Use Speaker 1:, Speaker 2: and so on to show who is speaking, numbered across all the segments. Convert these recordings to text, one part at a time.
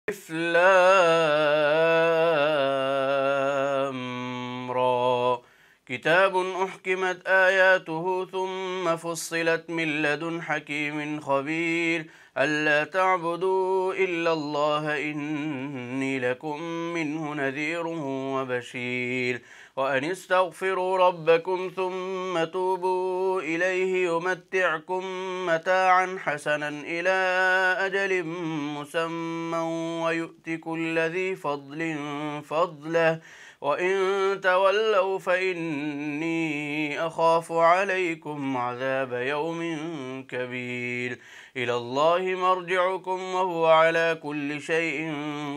Speaker 1: ألف لام را كتاب أحكمت آياته ثم فصلت من لدن حكيم خبير ألا تعبدوا إلا الله إني لكم منه نذير وبشير وأن استغفروا ربكم ثم توبوا إليه يمتعكم متاعا حسنا إلى أجل مسمى ويؤت كل ذي فضل فضله وإن تولوا فإني أخاف عليكم عذاب يوم كبير إلى الله مرجعكم وهو على كل شيء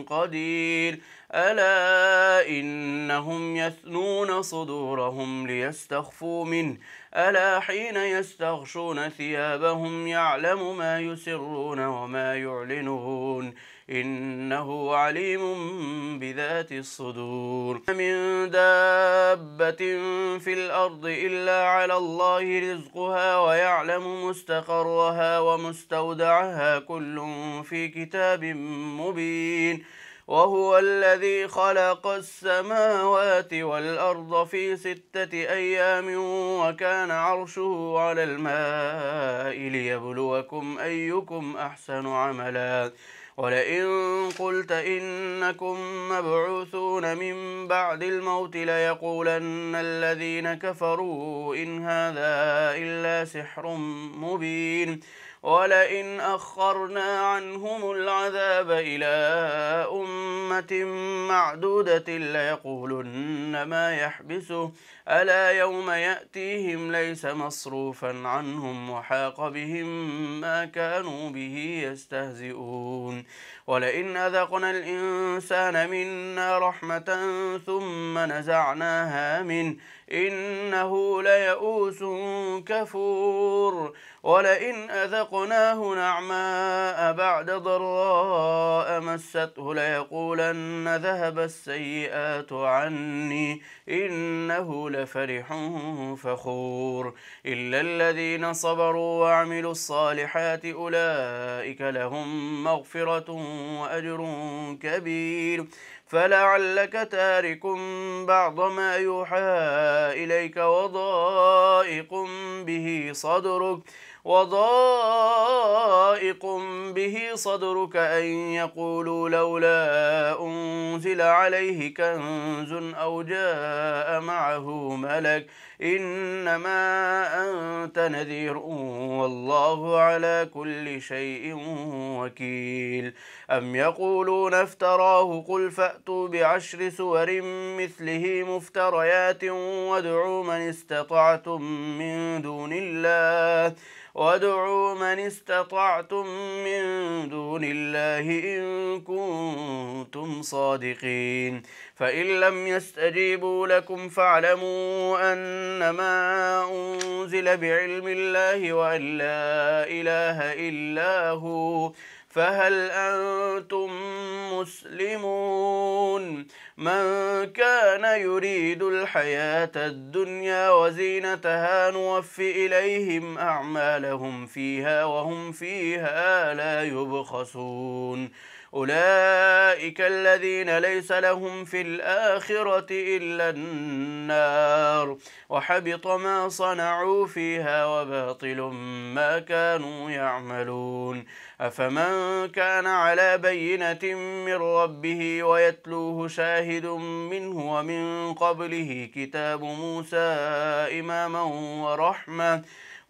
Speaker 1: قدير ألا إنهم يثنون صدورهم ليستخفوا منه ألا حين يستغشون ثيابهم يعلم ما يسرون وما يعلنون إنه عليم بذات الصدور من دابة في الأرض إلا على الله رزقها ويعلم مستقرها ومستودعها كل في كتاب مبين وهو الذي خلق السماوات والأرض في 6 أيام وكان عرشه على الماء ليبلوكم أيكم أحسن عملا ولئن قلت إنكم مبعوثون من بعد الموت ليقولن الذين كفروا إن هذا إلا سحر مبين ولئن أخرنا عنهم العذاب إلى أمة معدودة ليقولن ما يحبسه ألا يوم يأتيهم ليس مصروفا عنهم وحاق بهم ما كانوا به يستهزئون ولئن أذقنا الإنسان منا رحمة ثم نزعناها منه إنه ليئوس كفور ولئن أذقناه نعماء بعد ضراء مسته ليقولن ذهب السيئات عني إنه لفرح فخور إلا الذين صبروا وعملوا الصالحات أولئك لهم مغفرة وأجر كبير فلعلك تارك بعض ما يوحى إليك وضائق به صدرك أن يقولوا لولا أنزل عليه كنز أو جاء معه ملك إنما أنت نذير والله على كل شيء وكيل أم يقولون افتراه قل فأتوا بعشر سور مثله مفتريات وادعوا من استطعتم من دون الله إن كنتم صادقين فإن لم يستجيبوا لكم فاعلموا أنما أنزل بعلم الله وأن لا إله إلا هو فهل أنتم مسلمون من كان يريد الحياة الدنيا وزينتها نوفي إليهم أعمالهم فيها وهم فيها لا يبخسون أولئك الذين ليس لهم في الآخرة إلا النار وحبط ما صنعوا فيها وباطل ما كانوا يعملون أفمن كان على بينة من ربه ويتلوه شاهد منه ومن قبله كتاب موسى إماما ورحمة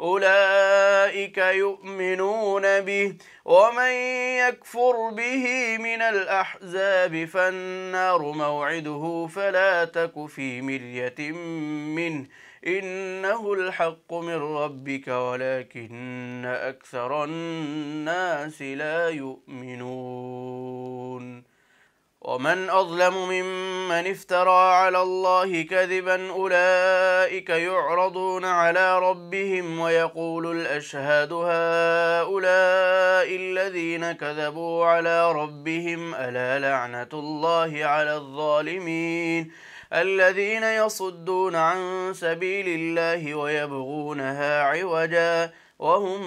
Speaker 1: أولئك يؤمنون به ومن يكفر به من الأحزاب فالنار موعده فلا تك في مرية منه إنه الحق من ربك ولكن أكثر الناس لا يؤمنون ومن أظلم ممن افترى على الله كذبا أولئك يعرضون على ربهم ويقول الأشهاد هؤلاء الذين كذبوا على ربهم ألا لعنة الله على الظالمين الذين يصدون عن سبيل الله ويبغونها عوجا وهم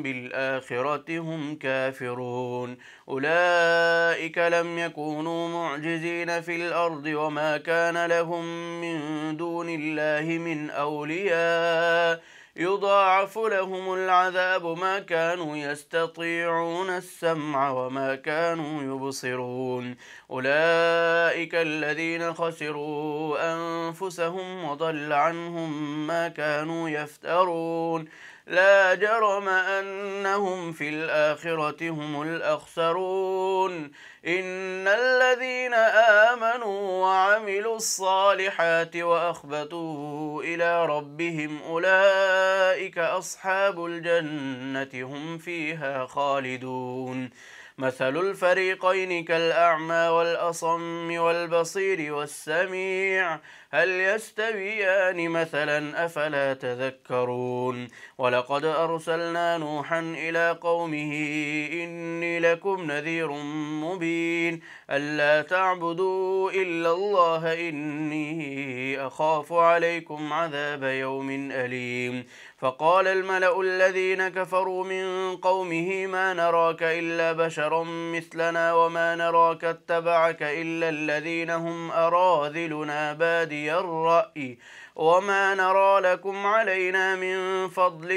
Speaker 1: بالآخرة هم كافرون أولئك لم يكونوا معجزين في الأرض وما كان لهم من دون الله من أولياء يضاعف لهم العذاب ما كانوا يستطيعون السمع وما كانوا يبصرون أولئك الذين خسروا أنفسهم وضل عنهم ما كانوا يفترون لا جرم أنهم في الآخرة هم الأخسرون إن الذين آمنوا وعملوا الصالحات وأخبتوا إلى ربهم أولئك أصحاب الجنة هم فيها خالدون مثل الفريقين كالأعمى والأصم والبصير والسميع هل يستويان مثلا أفلا تذكرون ولقد أرسلنا نوحا إلى قومه إني لكم نذير مبين ألا تعبدوا إلا الله إني أخاف عليكم عذاب يوم أليم فقال الملأ الذين كفروا من قومه ما نراك إلا بشرا مثلنا وما نراك اتبعك إلا الذين هم أراذلنا بادي الرأي وما نرى لكم علينا من فضل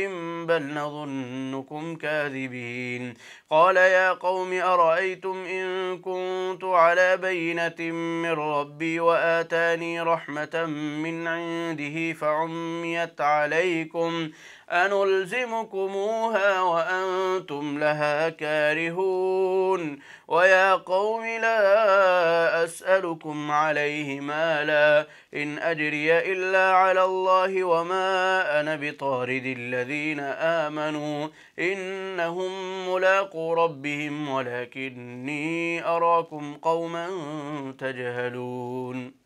Speaker 1: بل نظنكم كاذبين قال يا قوم أرأيتم إن كنت على بينة من ربي وآتاني رحمة من عنده فعميت عليكم أنلزمكموها وأنتم لها كارهون ويا قوم لا أسألكم عليه مالا إن أجري إلا على الله وما أنا بطارد الذين آمنوا إنهم ملاقو ربهم ولكني أراكم قوما تجهلون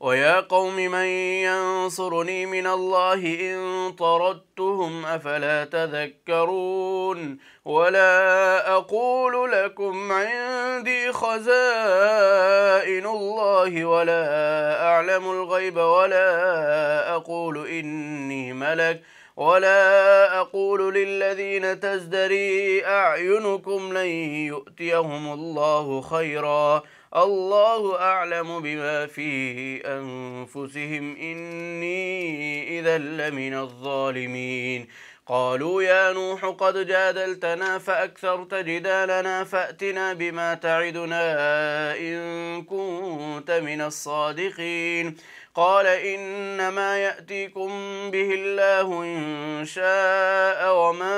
Speaker 1: ويا قوم من ينصرني من الله إن طردتهم أفلا تذكرون ولا أقول لكم عندي خزائن الله ولا أعلم الغيب ولا أقول إني ملك ولا أقول للذين تزدري أعينكم لن يؤتيهم الله خيرا الله أعلم بما في أنفسهم إني إذا لمن الظالمين قالوا يا نوح قد جادلتنا فأكثرت جدالنا فأتنا بما تعدنا إن كنت من الصادقين قال إنما يأتيكم به الله إن شاء وما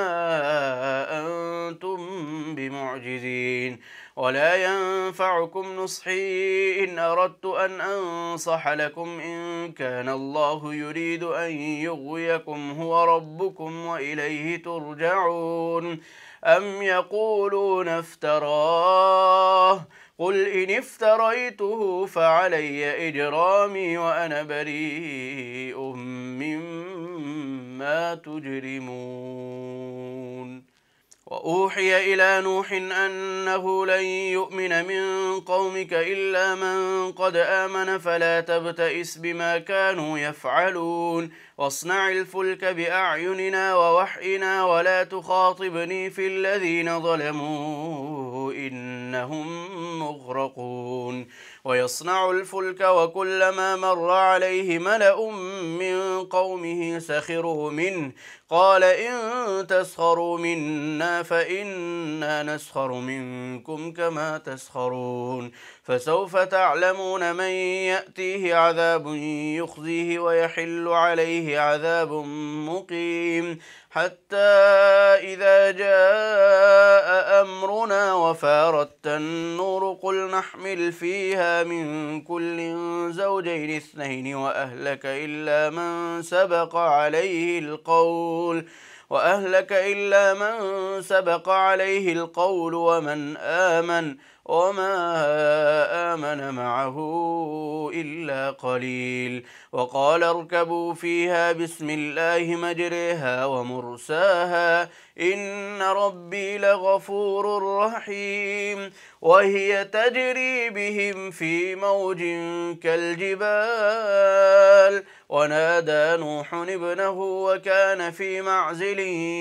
Speaker 1: أنتم بمعجزين ولا ينفعكم نصحي إن أردت أن أنصح لكم إن كان الله يريد أن يغويكم هو ربكم وإليه ترجعون أم يقولون افتراه قل إن افتريته فعلي إجرامي وأنا بريء مما تجرمون وأوحي إلى نوح أنه لن يؤمن من قومك إلا من قد آمن فلا تبتئس بما كانوا يفعلون واصنع الفلك بأعيننا ووحينا ولا تخاطبني في الذين ظلموا إنهم مغرقون ويصنع الفلك وكلما مر عليه ملأ من قومه سخروا منه قال إن تسخروا منا فإنا نسخر منكم كما تسخرون فسوف تعلمون من يأتيه عذاب يخزيه ويحل عليه عذاب مقيم حتى إذا جاء أمرنا وفارت النور قل نحمل فيها من كل زوجين اثنين وأهلك إلا من سبق عليه القول ومن آمن وما آمن معه إلا قليل. وقال اركبوا فيها بسم الله مجريها ومرساها إن ربي لغفور رحيم. وهي تجري بهم في موج كالجبال ونادى نوح ابنه وكان في معزل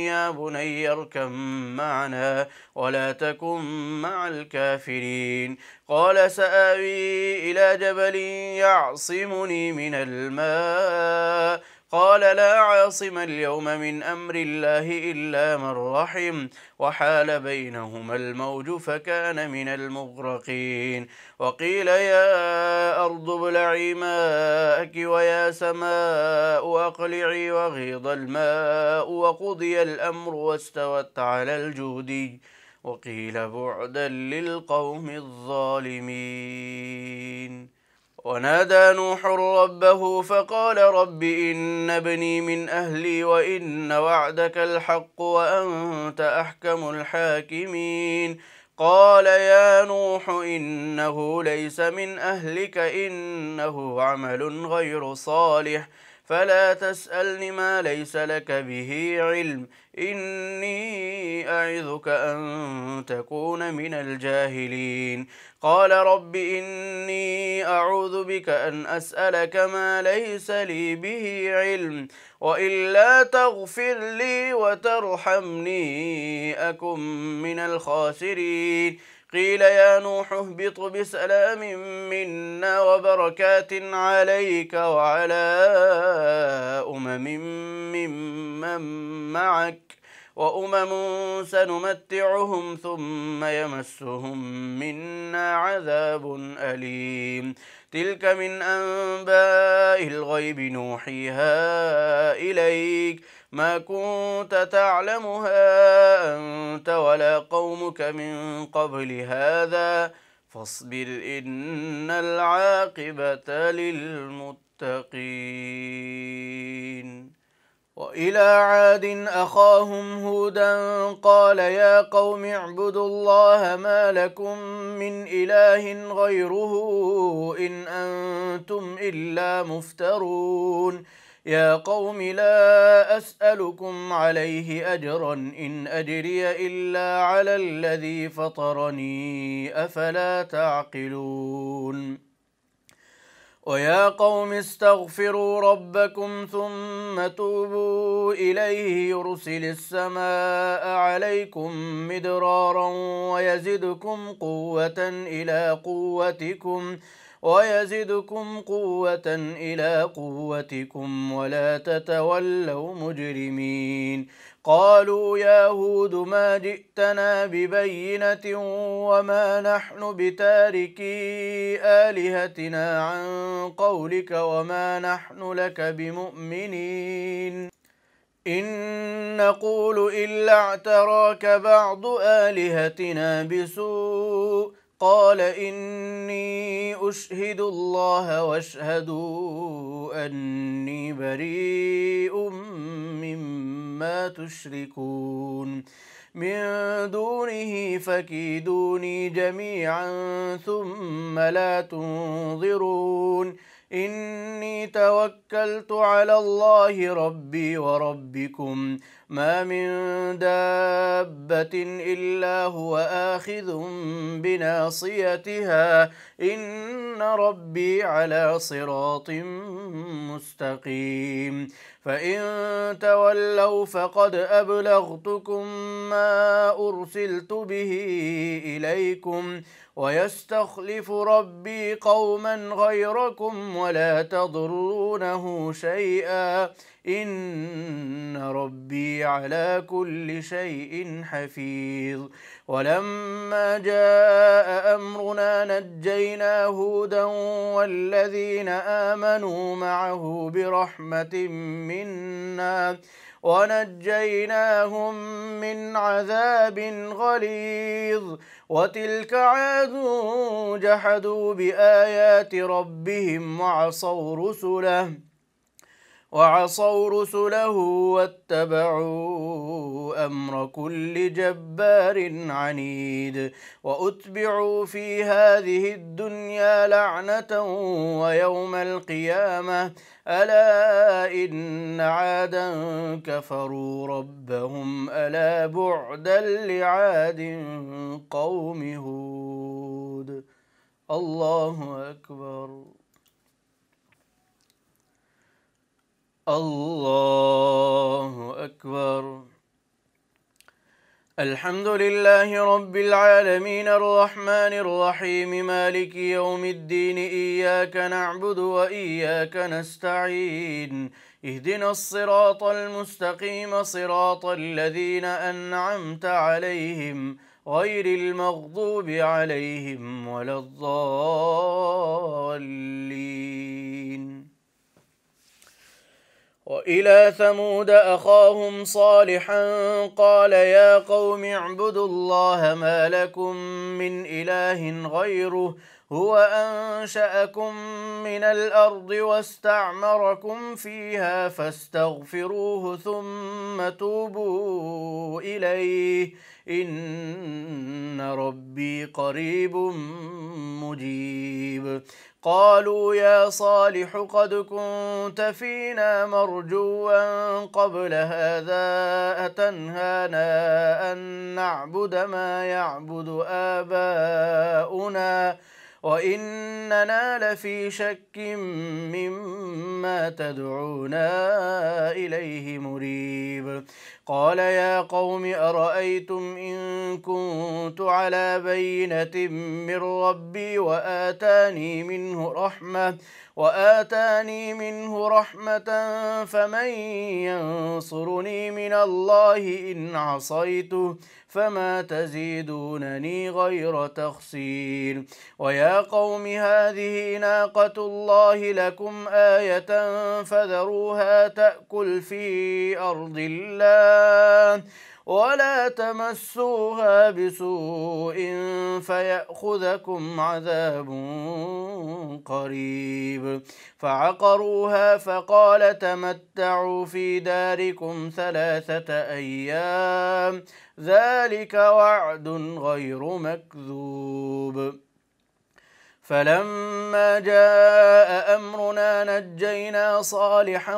Speaker 1: يا بني اركب معنا ولا تكن مع الكافرين. قال سآوي إلى جبل يعصمني من الماء قال لا عاصم اليوم من أمر الله إلا من رحم وحال بينهما الموج فكان من المغرقين. وقيل يا أرض ابلعي ماءك ويا سماء أقلعي وغيض الماء وقضي الأمر واستوت على الجودي وقيل بعدا للقوم الظالمين. ونادى نوح ربه فقال رب إن ابني من أهلي وإن وعدك الحق وأنت أحكم الحاكمين. قال يا نوح إنه ليس من أهلك إنه عمل غير صالح فلا تسألني ما ليس لك به علم إني أعظك أن تكون من الجاهلين. قال رب إني أعوذ بك أن أسألك ما ليس لي به علم وإلا تغفر لي وترحمني أكن من الخاسرين. قيل يا نوح اهبط بسلام منا وبركات عليك وعلى ممن معك وأمم سنمتعهم ثم يمسهم منا عذاب أليم. تلك من أنباء الغيب نوحيها إليك ما كنت تعلمها أنت ولا قومك من قبل هذا فاصبر إن العاقبة للمتقين. وإلى عاد أخاهم هودا قال يا قوم اعبدوا الله ما لكم من إله غيره إن أنتم إلا مفترون. يا قوم لا أسألكم عليه أجرا إن أجري إلا على الذي فطرني أفلا تعقلون. ويا قوم استغفروا ربكم ثم توبوا إليه يرسل السماء عليكم مدرارا ويزدكم قوة إلى قوتكم ولا تتولوا مجرمين. قالوا يا هود ما جئتنا ببينة وما نحن بتاركي آلهتنا عن قولك وما نحن لك بمؤمنين إن نقول إلا اعتراك بعض آلهتنا بسوء قال إني أشهد الله واشهدوا أني بريء مما تشركون من دونه فكيدوني جميعا ثم لا تنظرون. إني توكلت على الله ربي وربكم ما من دابة إلا هو آخذ بناصيتها إن ربي على صراط مستقيم. فإن تولوا فقد أبلغتكم ما أرسلت به إليكم ويستخلف ربي قوما غيركم ولا تضرونه شيئا إن ربي على كل شيء حفيظ. ولما جاء أمرنا نجينا هودا والذين آمنوا معه برحمة منا ونجيناهم من عذاب غليظ. وتلك عاد جحدوا بآيات ربهم وعصوا رسله وعصوا رسله واتبعوا أمر كل جبار عنيد وأتبعوا في هذه الدنيا لعنة ويوم القيامة ألا إن عادا كفروا ربهم ألا بعدا لعاد قوم هود. الله أكبر. الله أكبر. الحمد لله رب العالمين الرحمن الرحيم مالك يوم الدين إياك نعبد وإياك نستعين اهدنا الصراط المستقيم صراط الذين أنعمت عليهم غير المغضوب عليهم ولا الضالين. وإلى ثمود أخاهم صالحا قال يا قوم اعبدوا الله ما لكم من إله غيره هو أنشأكم من الأرض واستعمركم فيها فاستغفروه ثم توبوا إليه إن ربي قريب مجيب. قالوا يا صالح قد كنت فينا مرجوا قبل هذا أتنهانا أن نعبد ما يعبد آباؤنا وإننا لفي شك مما تدعونا إليه مريب. قال يا قوم أرأيتم إن كنت على بينة من ربي وآتاني منه رحمة فمن ينصرني من الله إن عصيته فما تزيدونني غير تخسير. ويا قوم هذه ناقة الله لكم آية فذروها تأكل في أرض الله ولا تمسوها بسوء فيأخذكم عذاب قريب. فعقروها فقال تمتعوا في داركم 3 أيام ذلك وعد غير مكذوب. فلما جاء أمرنا نجينا صالحا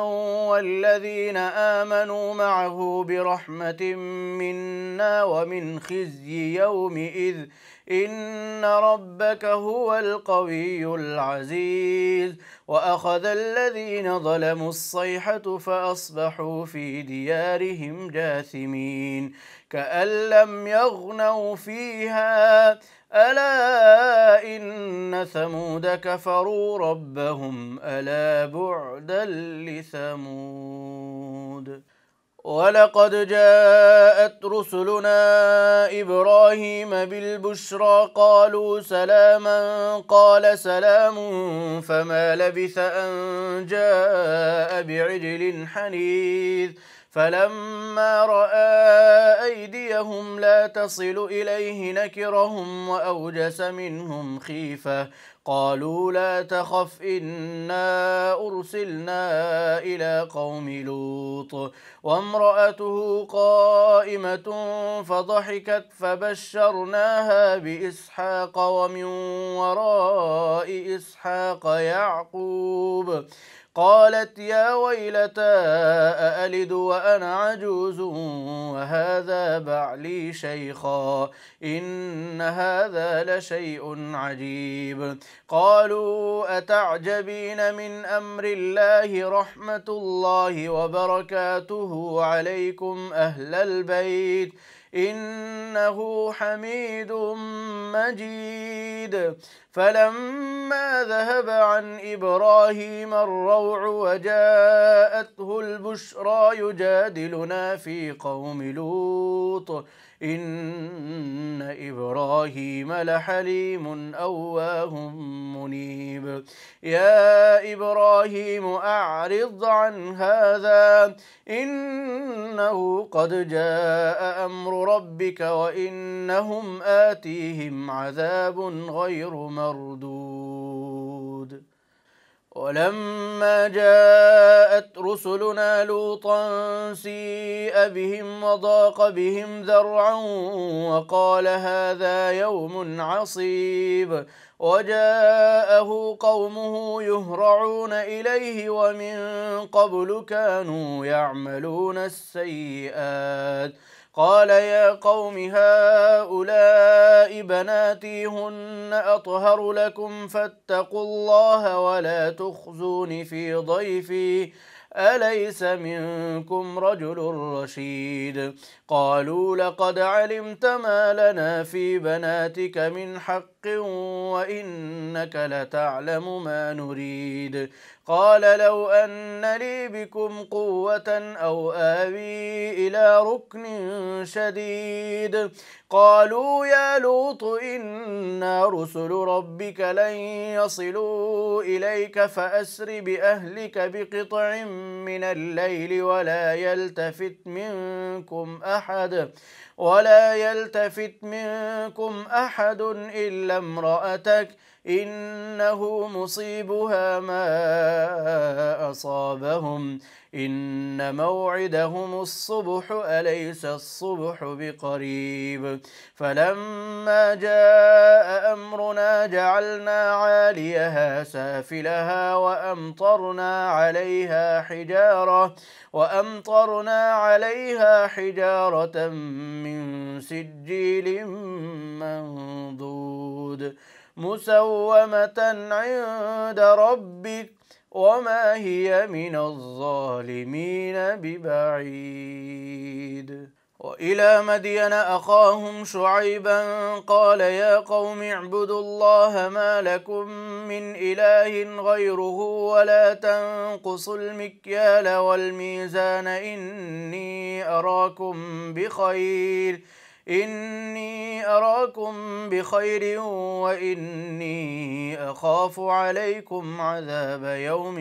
Speaker 1: والذين آمنوا معه برحمة منا ومن خزي يومئذ إن ربك هو القوي العزيز. وأخذ الذين ظلموا الصيحة فأصبحوا في ديارهم جاثمين كأن لم يغنوا فيها ألا إن ثمود كفروا ربهم ألا بعدا لثمود. ولقد جاءت رسلنا إبراهيم بالبشرى قالوا سلاما قال سلام فما لبث أن جاء بعجل حنيذ. فلما رأى أيديهم لا تصل إليه نكرهم وأوجس منهم خيفة قالوا لا تخف إنا أرسلنا إلى قوم لوط وامرأته قائمة فضحكت فبشرناها بإسحاق ومن وراء إسحاق يعقوب قالت يا ويلتى أألد وأنا عجوز وهذا بعلي شيخا إن هذا لشيء عجيب. قالوا أتعجبين من أمر الله رحمة الله وبركاته عليكم أهل البيت إنه حميد مجيد. فلما ذهب عن إبراهيم الروع وجاءته البشرى يجادلنا في قوم لوط إن إبراهيم لحليم أواه منيب. يا إبراهيم أعرض عن هذا إنه قد جاء أمر ربك وإنهم آتيهم عذاب غير مردود. ولما جاءت رسلنا لوطا سيء بهم وضاق بهم ذرعا وقال هذا يوم عصيب وجاءه قومه يهرعون إليه ومن قبل كانوا يعملون السيئات قال يا قوم هؤلاء بناتي هن أطهر لكم فاتقوا الله ولا تخزون في ضيفي أليس منكم رجل رشيد قالوا لقد علمت ما لنا في بناتك من حق وإنك لتعلم ما نريد قال لو أن لي بكم قوة أو آوي إلى ركن شديد قالوا يا لوط إنا رسل ربك لن يصلوا إليك فأسر بأهلك بقطع من الليل ولا يلتفت منكم أحد إلا امرأتك إنه مصيبها ما أصابهم إن موعدهم الصبح أليس الصبح بقريب فلما جاء أمرنا جعلنا عاليها سافلها وأمطرنا عليها حجارة من سجيل منضود مسومة عند ربك وما هي من الظالمين ببعيد وإلى مدين أخاهم شعيبا قال يا قوم اعبدوا الله ما لكم من إله غيره ولا تنقصوا المكيال والميزان إني أراكم بخير وإني أخاف عليكم عذاب يوم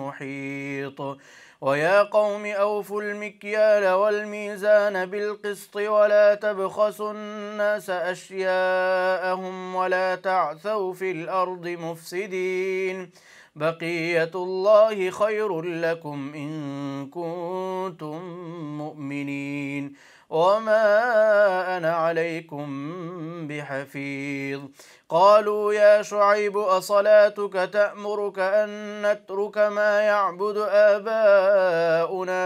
Speaker 1: محيط ويا قوم أوفوا المكيال والميزان بالقسط ولا تبخسوا الناس أشياءهم ولا تعثوا في الأرض مفسدين بقية الله خير لكم إن كنتم مؤمنين وما أنا عليكم بحفيظ قالوا يا شعيب أصلاتك تأمرك أن نترك ما يعبد آباؤنا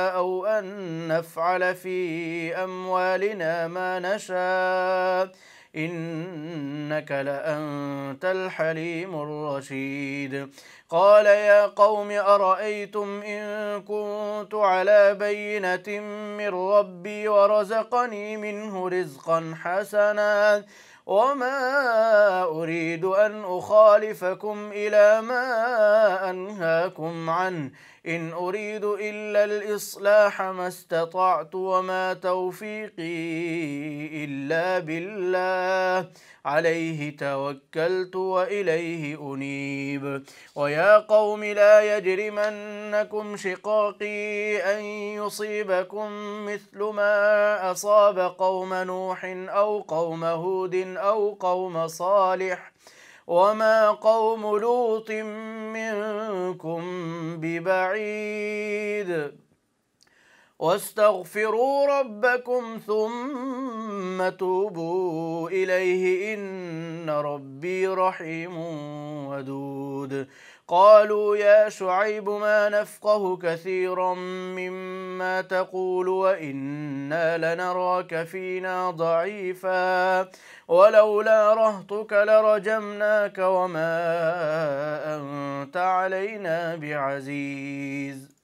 Speaker 1: أو أن نفعل في أموالنا ما نشاء إنك لأنت الحليم الرشيد قال يا قوم أرأيتم إن كنت على بينة من ربي ورزقني منه رزقا حسنا وما أريد أن أخالفكم إلى ما أنهاكم عنه إن أريد إلا الإصلاح ما استطعت وما توفيقي إلا بالله عليه توكلت وإليه أنيب ويا قوم لا يجرمنكم شقاقي أن يصيبكم مثل ما أصاب قوم نوح أو قوم هود أو قوم صالح وما قوم لوط منكم ببعيد واستغفروا ربكم ثم توبوا إليه إن ربي رحيم ودود قالوا يا شعيب ما نفقه كثيرا مما تقول وإنا لنراك فينا ضعيفا ولولا رهطك لرجمناك وما أنت علينا بعزيز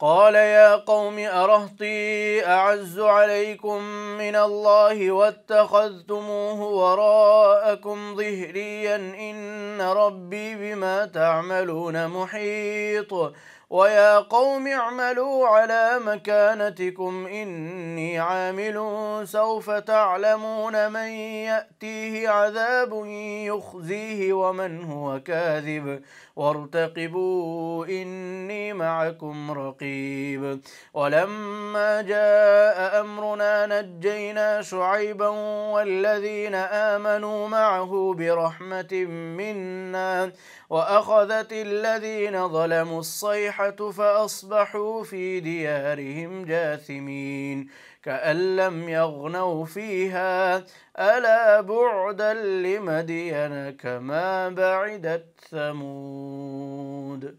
Speaker 1: قال يا قوم أرهطي أعز عليكم من الله واتخذتموه وراءكم ظهريا إن ربي بما تعملون محيط ويا قوم اعملوا على مكانتكم إني عامل سوف تعلمون من يأتيه عذاب يخزيه ومن هو كاذب وارتقبوا إني معكم رقيب. ولما جاء أمرنا نجينا شعيبا والذين آمنوا معه برحمة منا وأخذت الذين ظلموا الصيحة فأصبحوا في ديارهم جاثمين كأن لم يغنوا فيها ألا بعدا لمدين كما بعدت ثمود.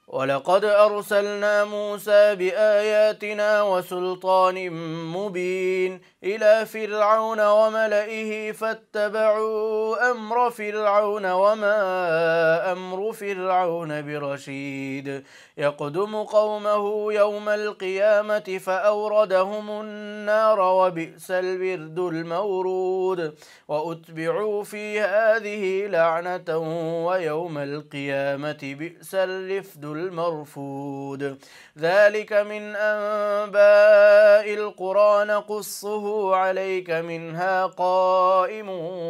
Speaker 1: ولقد أرسلنا موسى بآياتنا وسلطان مبين إلى فرعون وملئه فاتبعوا أمر فرعون وما أمر فرعون برشيد يقدم قومه يوم القيامة فأوردهم النار وبئس الورد المورود وأتبعوا في هذه لعنة ويوم القيامة بئس الرفد المرفود. ذلك من أنباء القرى نقصه عليك منها قائم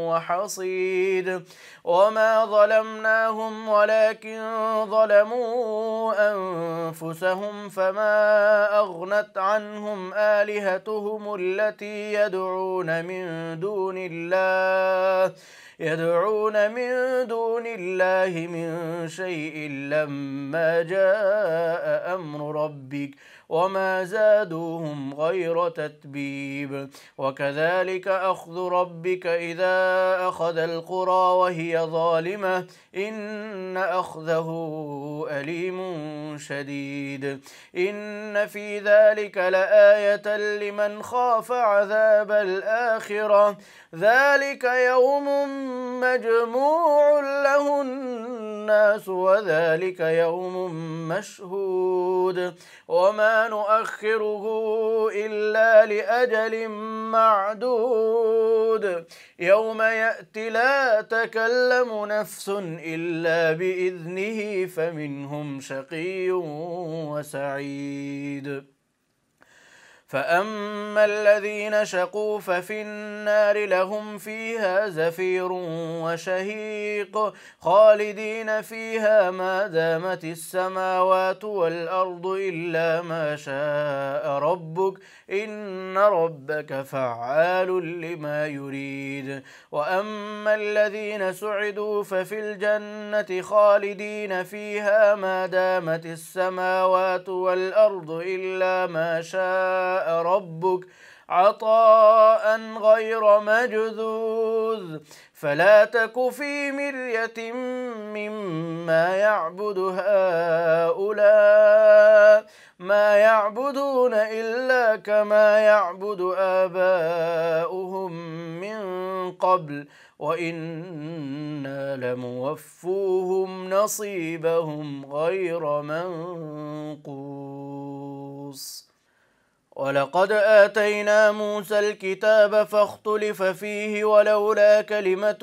Speaker 1: وحصيد وما ظلمناهم ولكن ظلموا أنفسهم فما أغنت عنهم آلهتهم التي يدعون من دون الله من شيء لما جاء أمر ربك وما زادوهم غير تتبيب. وكذلك أخذ ربك إذا أخذ القرى وهي ظالمة إن أخذه أليم شديد. إن في ذلك لآية لمن خاف عذاب الآخرة ذلك يوم مجموع له الناس وذلك يوم مشهود وما نؤخره إلا لأجل معدود يوم يأتي لا تكلم نفس إلا بإذنه فمنهم شقي وسعيد. فأما الذين شقوا ففي النار لهم فيها زفير وشهيق خالدين فيها ما دامت السماوات والأرض إلا ما شاء ربك إن ربك فعال لما يريد. وأما الذين سعدوا ففي الجنة خالدين فيها ما دامت السماوات والأرض إلا ما شاء ربك عطاء غير مجذوذ فلا تك في مرية مما يعبد هؤلاء ما يعبدون إلا كما يعبد آباؤهم من قبل وإنا لموفوهم نصيبهم غير منقوص. ولقد آتينا موسى الكتاب فاختلف فيه ولولا كلمة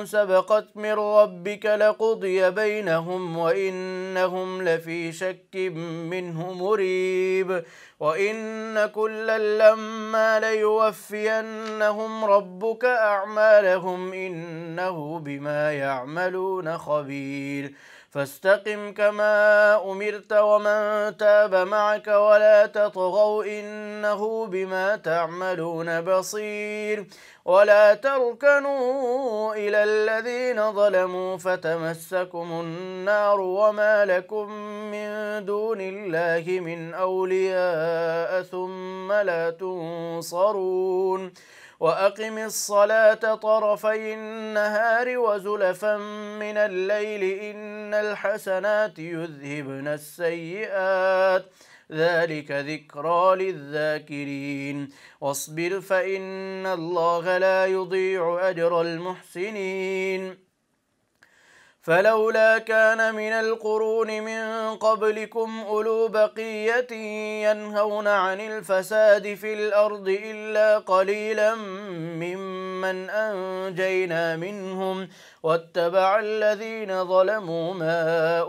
Speaker 1: سبقت من ربك لقضي بينهم وإنهم لفي شك منه مريب. وإن كلا لما ليوفينهم ربك أعمالهم إنه بما يعملون خبير. فاستقم كما أمرت ومن تاب معك ولا تطغوا إنه بما تعملون بصير. ولا تركنوا إلى الذين ظلموا فتمسكم النار وما لكم من دون الله من أولياء ثم لا تنصرون. وأقم الصلاة طرفي النهار وزلفا من الليل إن الحسنات يذهبن السيئات ذلك ذكرى للذاكرين. واصبر فإن الله لا يضيع أجر المحسنين. فلولا كان من القرون من قبلكم أولو بقية ينهون عن الفساد في الأرض إلا قليلا ممن من أنجينا منهم واتبع الذين ظلموا ما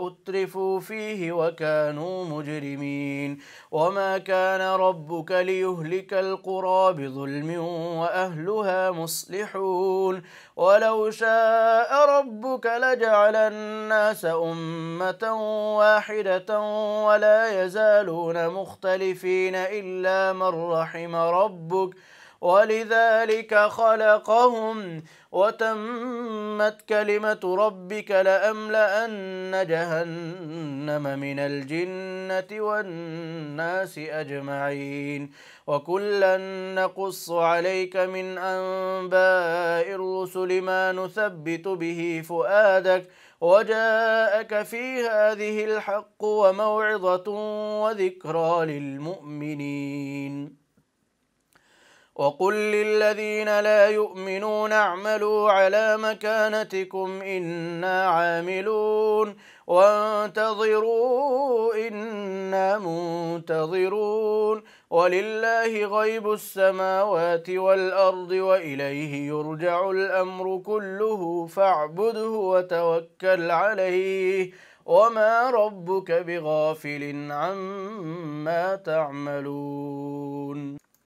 Speaker 1: أترفوا فيه وكانوا مجرمين وما كان ربك ليهلك القرى بظلم وأهلها مصلحون ولو شاء ربك لجعل الناس أمة واحدة ولا يزالون مختلفين إلا من رحم ربك ولذلك خلقهم وتمت كلمة ربك لأملأن جهنم من الجنة والناس أجمعين وكلا نقص عليك من أنباء الرسل ما نثبت به فؤادك وجاءك في هذه الحق وموعظة وذكرى للمؤمنين وقل للذين لا يؤمنون اعملوا على مكانتكم إنا عاملون وانتظروا إنا منتظرون ولله غيب السماوات والأرض وإليه يرجع الأمر كله فاعبده وتوكل عليه وما ربك بغافل عما تعملون